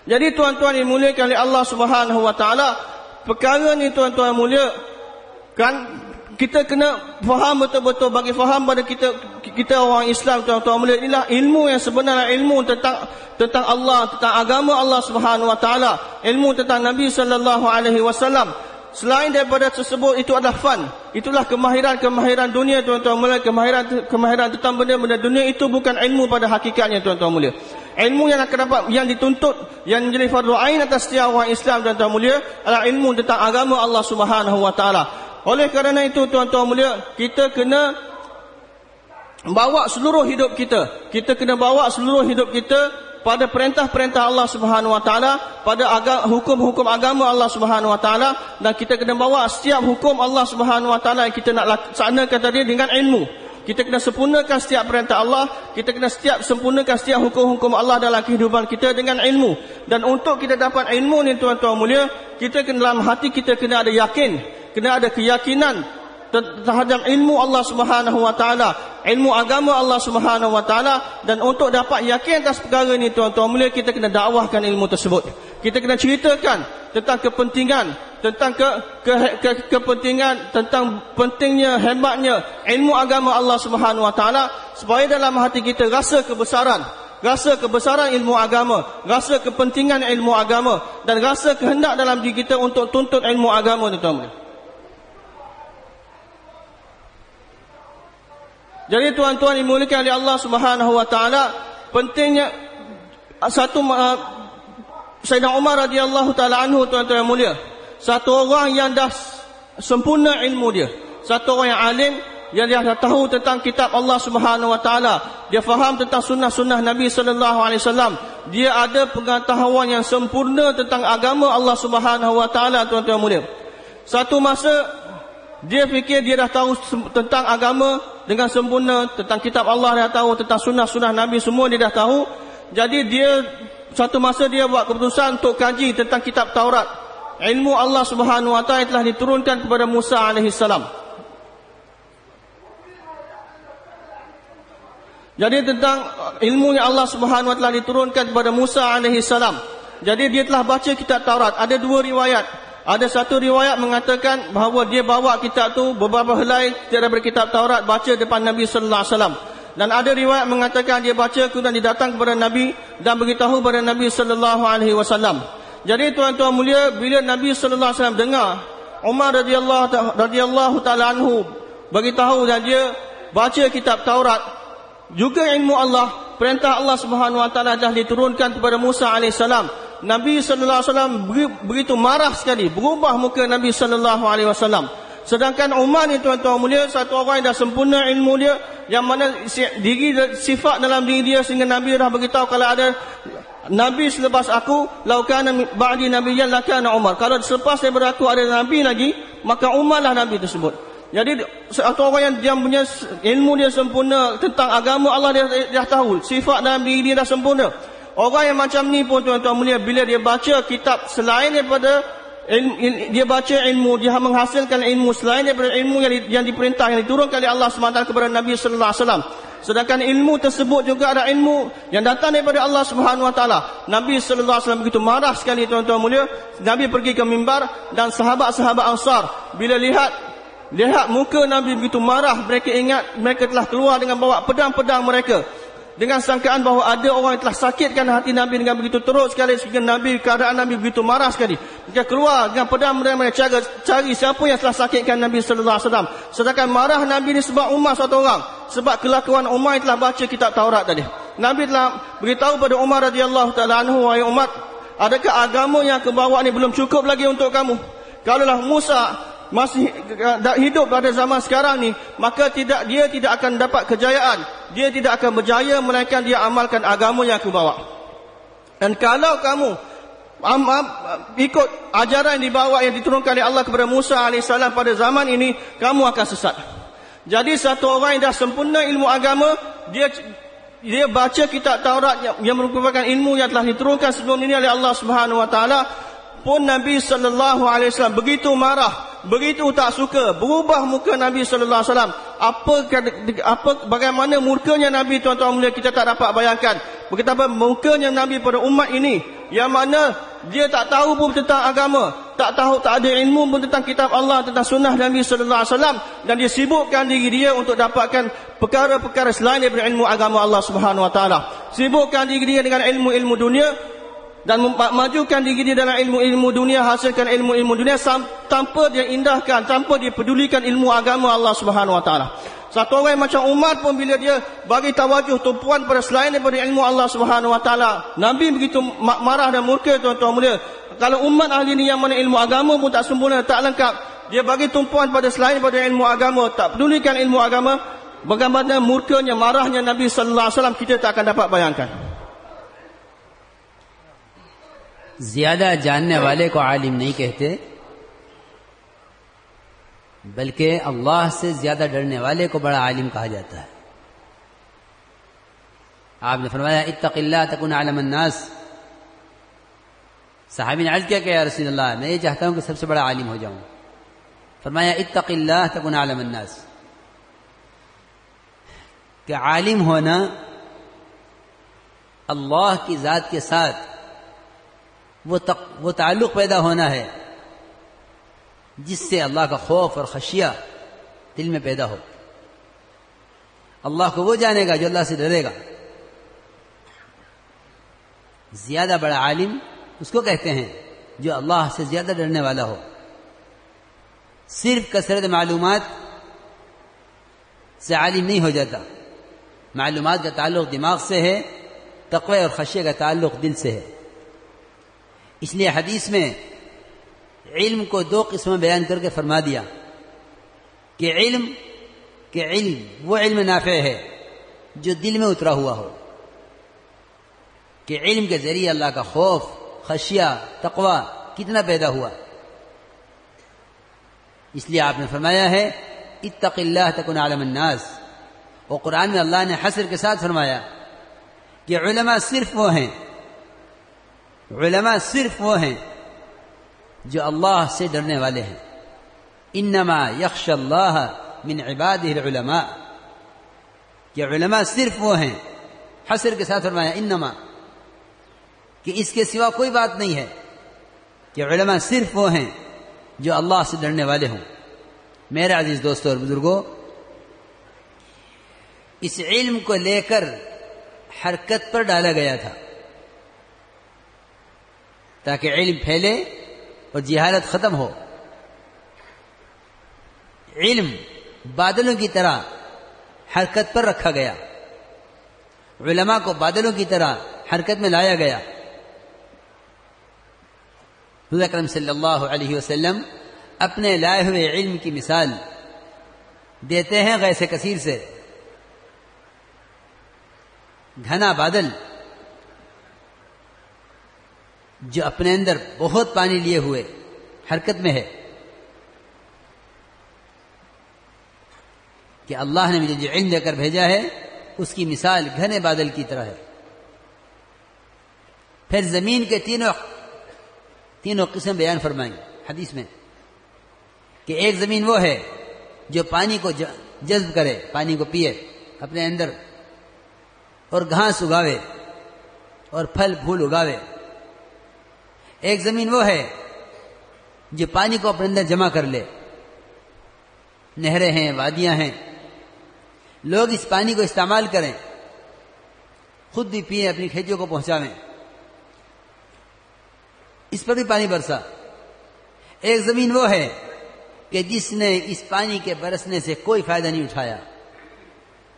Jadi tuan-tuan dimuliakan oleh Allah Subhanahu wa taala, perkara ni tuan-tuan mulia, kan kita kena faham betul-betul. Bagi faham pada kita orang Islam, tuan-tuan mulia, inilah ilmu yang sebenarnya, ilmu tentang Allah, tentang agama Allah Subhanahu wa taala, ilmu tentang Nabi sallallahu alaihi wasallam. Selain daripada tersebut, itu adalah fan, itulah kemahiran dunia, tuan-tuan mulia. Kemahiran tentang benda-benda dunia itu bukan ilmu pada hakikatnya, tuan-tuan mulia. Ilmu yang akan dapat, yang dituntut, yang menjadi fardu ain atas setiap orang Islam, tuan-tuan mulia, adalah ilmu tentang agama Allah Subhanahu wa taala. Oleh kerana itu, tuan-tuan mulia, kita kena bawa seluruh hidup kita. Kita kena bawa seluruh hidup kita pada perintah-perintah Allah Subhanahu wa taala, pada hukum-hukum agama Allah Subhanahu wa taala, dan kita kena bawa setiap hukum Allah Subhanahu wa taala yang kita nak laksanakan tadi dengan ilmu. Kita kena sempurnakan setiap perintah Allah, kita kena sempurnakan setiap hukum-hukum Allah dalam kehidupan kita dengan ilmu. Dan untuk kita dapat ilmu ni, tuan-tuan mulia, kita kena, dalam hati kita kena ada yakin, kena ada keyakinan terhadap ilmu Allah Subhanahu wa taala, ilmu agama Allah Subhanahu wa taala. Dan untuk dapat yakin atas perkara ini, tuan-tuan mulia, kita kena dakwahkan ilmu tersebut. Kita kena ceritakan tentang kepentingan, tentang kepentingan, tentang pentingnya, hebatnya ilmu agama Allah Subhanahu wa taala, supaya dalam hati kita rasa kebesaran ilmu agama, rasa kepentingan ilmu agama, dan rasa kehendak dalam diri kita untuk tuntut ilmu agama, tuan-tuan. Jadi tuan-tuan dimuliakan oleh Allah Subhanahu wa taala, pentingnya satu Sayyidina Umar radhiyallahu taala anhu, tuan-tuan yang mulia, satu orang yang dah sempurna ilmu dia, satu orang yang alim, yang dia dah tahu tentang kitab Allah Subhanahu wa taala, dia faham tentang sunnah-sunnah Nabi sallallahu alaihi wasallam, dia ada pengetahuan yang sempurna tentang agama Allah Subhanahu wa taala, tuan-tuan mulia. Satu masa dia fikir dia dah tahu tentang agama dengan sempurna, tentang kitab Allah dia tahu, tentang sunnah-sunnah Nabi semua dia dah tahu. Jadi satu masa dia buat keputusan untuk kaji tentang kitab Taurat, ilmu Allah Subhanahu wa taala yang telah diturunkan kepada Musa alaihi salam. Jadi tentang ilmu yang Allah Subhanahu wa taala diturunkan kepada Musa alaihi salam. Jadi dia telah baca kitab Taurat. Ada dua riwayat. Ada satu riwayat mengatakan bahawa dia bawa kitab tu beberapa helai daripada kitab Taurat, baca depan Nabi sallallahu alaihi wasallam. Dan ada riwayat mengatakan dia baca kemudian dia datang kepada Nabi dan beritahu kepada Nabi sallallahu alaihi wasallam. Jadi tuan-tuan mulia, bila Nabi sallallahu alaihi wasallam dengar Umar radhiyallahu taala anhu beritahu dan dia baca kitab Taurat, juga ilmu Allah, perintah Allah Subhanahu wa taala dah diturunkan kepada Musa alaihi salam, Nabi sallallahu alaihi wasallam begitu marah sekali, berubah muka Nabi sallallahu alaihi wasallam. Sedangkan Umar ni, tuan-tuan mulia, satu orang yang dah sempurna ilmu dia, yang mana sifat dalam diri dia, sehingga Nabi dah beritahu kalau ada Nabi selepas aku, laukana ba'di nabiyyan lakana Umar, kalau selepas daripada aku ada Nabi lagi, maka Umar lah Nabi tersebut. Jadi satu orang yang punya ilmu dia sempurna tentang agama Allah, dia dah tahu sifat dalam diri dia dah sempurna. Orang yang macam ni pun, tuan-tuan mulia, bila dia baca kitab selain daripada dia baca ilmu, dia menghasilkan ilmu selain daripada ilmu yang diperintah, yang diturunkan oleh Allah SWT kepada Nabi sallallahu alaihi wasallam. Sedangkan ilmu tersebut juga ada ilmu yang datang daripada Allah Subhanahu wa taala. Nabi sallallahu alaihi wasallam begitu marah sekali, tuan-tuan mulia. Nabi pergi ke mimbar dan sahabat-sahabat Ansar bila lihat muka Nabi begitu marah, mereka ingat mereka telah keluar dengan bawa pedang-pedang mereka, dengan sangkaan bahawa ada orang yang telah sakitkan hati Nabi dengan begitu teruk sekali, sehingga keadaan Nabi begitu marah sekali. Mereka keluar dengan pedang mereka cari siapa yang telah sakitkan Nabi sallallahu alaihi wasallam. Sedangkan marah Nabi ni sebab Umar satu orang, sebab kelakuan Umar yang telah baca kitab Taurat tadi. Nabi telah beritahu pada Umar radhiyallahu taala anhu, wahai Umar, adakah agama yang aku bawa ni belum cukup lagi untuk kamu? Kalaulah Musa masih hidup pada zaman sekarang ni, maka dia tidak akan dapat kejayaan, dia tidak akan berjaya melainkan dia amalkan agama yang aku bawa. Dan kalau kamu ikut ajaran yang dibawa, yang diturunkan oleh Allah kepada Musa AS pada zaman ini, kamu akan sesat. Jadi satu orang yang dah sempurna ilmu agama, dia baca kitab Taurat yang merupakan ilmu yang telah diturunkan sebelum ini oleh Allah Subhanahu wa taala, pun Nabi sallallahu alaihi wasallam begitu marah, begitu tak suka, berubah muka Nabi sallallahu alaihi wasallam. Bagaimana murkanya Nabi, tuan-tuan mulia, kita tak dapat bayangkan. betapa mungkanya Nabi pada umat ini, yang mana dia tak tahu pun tentang agama, tak ada ilmu pun tentang kitab Allah, tentang sunnah Nabi sallallahu alaihi wasallam, dan dia sibukkan diri dia untuk dapatkan perkara-perkara selain daripada ilmu agama Allah Subhanahu wa taala. Sibukkan diri dia dengan ilmu-ilmu dunia dan majukan diri dia dalam ilmu-ilmu dunia, hasilkan ilmu-ilmu dunia tanpa dia indahkan, tanpa dia pedulikan ilmu agama Allah Subhanahu wa taala. Satu orang macam Umar pun bila dia bagi tawajuh tumpuan pada selain daripada ilmu Allah Subhanahu wa taala, Nabi begitu marah dan murka, tuan-tuan mulia. Kalau umat ahli ni yang mana ilmu agama pun tak sempurna, tak lengkap, dia bagi tumpuan pada selain daripada ilmu agama, tak pedulikan ilmu agama, bagaimana murkanya, marahnya Nabi sallallahu alaihi wasallam kita tak akan dapat bayangkan. زیادہ جاننے والے کو عالم نہیں کہتے، بلکہ اللہ سے زیادہ ڈرنے والے کو بڑا عالم کہا جاتا ہے. آپ نے فرمایا اتق اللہ تکن اعلم الناس. صحابی نے عرض کیا کہ یا رسول اللہ میں یہ چاہتا ہوں کہ سب سے بڑا عالم ہو جاؤں. فرمایا اتق اللہ تکن اعلم الناس، کہ عالم ہونا اللہ کی ذات کے ساتھ وہ تعلق پیدا ہونا ہے جس سے اللہ کا خوف اور خشیہ دل میں پیدا ہو. اللہ کو وہ جانے گا جو اللہ سے ڈرے گا. زیادہ بڑا عالم اس کو کہتے ہیں جو اللہ سے زیادہ ڈرنے والا ہو. صرف کثرت معلومات سے عالم نہیں ہو جاتا. معلومات کا تعلق دماغ سے ہے، تقوی اور خشیہ کا تعلق دل سے ہے. اس لیے حدیث میں علم کو دو قسم بیان کر کے فرما دیا کہ علم وہ علم نافع ہے جو دل میں اترا ہوا ہو، کہ علم کے ذریعے اللہ کا خوف، خشیہ، تقوی کتنا پیدا ہوا. اس لیے آپ نے فرمایا ہے اتق اللہ تکن اعلم الناس. اور قرآن میں اللہ نے حصر کے ساتھ فرمایا کہ علماء صرف وہ ہیں جو اللہ سے ڈرنے والے ہیں. انما یخشی اللہ من عبادہ العلماء، کہ علماء صرف وہ ہیں، حصر کے ساتھ فرمایا انما، کہ اس کے سوا کوئی بات نہیں ہے، کہ علماء صرف وہ ہیں جو اللہ سے ڈرنے والے ہوں. میرے عزیز دوستو اور بزرگوں، اس علم کو لے کر حرکت پر ڈالا گیا تھا تاکہ علم پھیلے اور جہالت ختم ہو. علم بادلوں کی طرح حرکت پر رکھا گیا، علماء کو بادلوں کی طرح حرکت میں لایا گیا. حضور اکرم صلی اللہ علیہ وسلم اپنے لائے ہوئے علم کی مثال دیتے ہیں غیث کثیر سے. گھنا بادل جو اپنے اندر بہت پانی لیے ہوئے حرکت میں ہے، کہ اللہ نے مجھے جو علم دے کر بھیجا ہے اس کی مثال گھنے بادل کی طرح ہے. پھر زمین کے تینوں قسم بیان فرمائیں حدیث میں، کہ ایک زمین وہ ہے جو پانی کو جذب کرے، پانی کو پیے اپنے اندر، اور گھاس اگاوے اور پھل پھول اگاوے. ایک زمین وہ ہے جو پانی کو اپنے اندر جمع کر لے. نہریں ہیں، وادیاں ہیں، لوگ اس پانی کو استعمال کریں، خود بھی پئیں، اپنی کھیتوں کو پہنچاویں، اس پر بھی پانی برسا. ایک زمین وہ ہے کہ جس نے اس پانی کے برسنے سے کوئی فائدہ نہیں اٹھایا،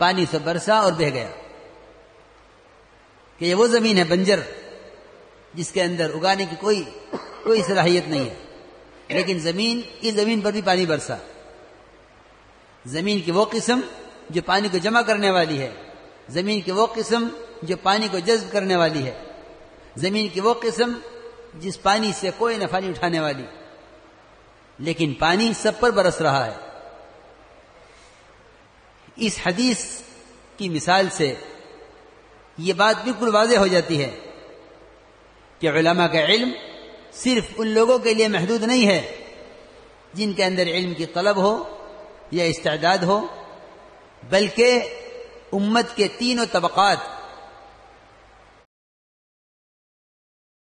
پانی سے برسا اور بہہ گیا. کہ یہ وہ زمین ہے بنجر جس کے اندر اگانے کی کوئی صلاحیت نہیں ہے، لیکن اس زمین پر بھی پانی برسا. زمین کی وہ قسم جو پانی کو جمع کرنے والی ہے، زمین کی وہ قسم جو پانی کو جذب کرنے والی ہے، زمین کی وہ قسم جس پانی سے کوئی نفع نہیں اٹھانے والی، لیکن پانی سب پر برس رہا ہے. اس حدیث کی مثال سے یہ بات بالکل واضح ہو جاتی ہے کہ علماء کا علم صرف ان لوگوں کے لیے محدود نہیں ہے جن کے اندر علم کی طلب ہو یا استعداد ہو، بلکہ امت کے تینوں طبقات